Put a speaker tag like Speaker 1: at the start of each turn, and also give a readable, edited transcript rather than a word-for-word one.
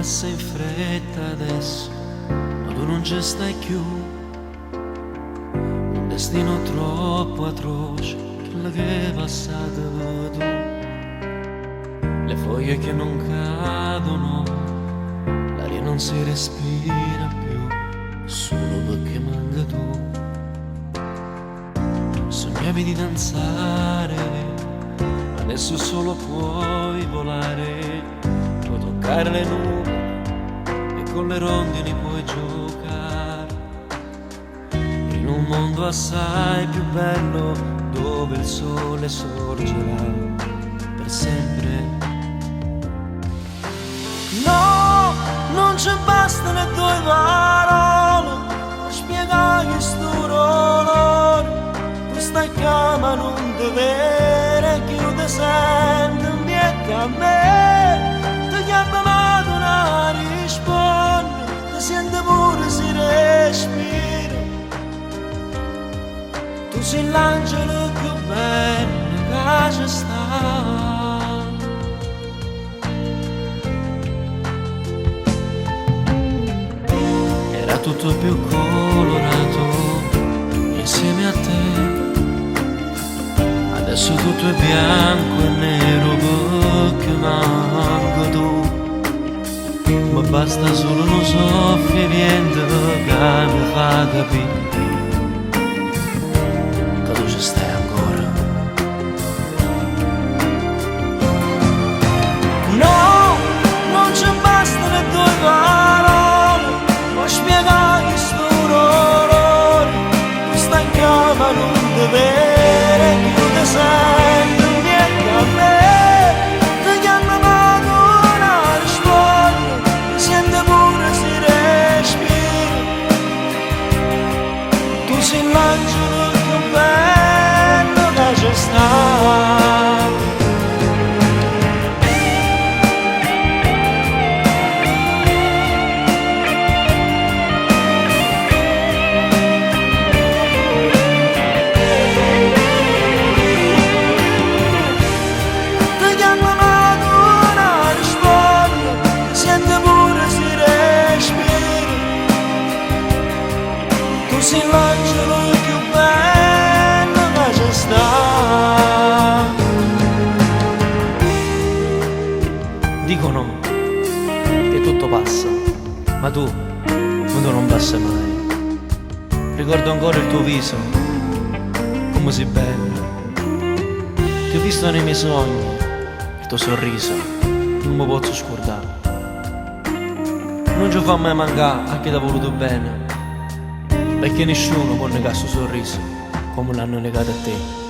Speaker 1: passa in fretta adesso, ma tu non ci stai più. Un destino troppo atroce, quello che è passato tu. Le foglie che non cadono, l'aria non si respira più, solo perché manca tu. Sognavi di danzare, ma adesso solo puoi volare, puoi toccare le nuvole e con le rondini puoi giocare in un mondo assai più bello, dove il sole sorgerà per sempre. No, non ci bastano le tue parole per spiegare questo dolore. Tu stai chiamando, non ti vede, che io ti sento mica a me. Ti chiamo ma tu non rispondi, ti senti pure si respira. Tu sei l'angelo più bello che ci sta. Era tutto più colorato insieme a te, adesso tutto è bianco e nero perché manco tu. Ma basta solo uno soffio e vento che mi fa capire che tu ci stai ancora. No, non ci bastano le tue parole per spiegare questo dolore. Tu stai in cama, non ti vede, che io ti sento niente a me. Ti chiamo ma tu non rispondi, ti senti pure si respira. Tu sei l'angelo più bello che c'è stato. Tu sei l'angelo più bello che c'è stato. Dicono che tutto passa, ma tu non passa mai. Ricordo ancora il tuo viso, come sei bello. Ti ho visto nei miei sogni, il tuo sorriso non mi posso scordare. Non ci fa mai mancare a chi ti ha voluto bene, perché nessuno può negare il suo sorriso come l'hanno negato a te.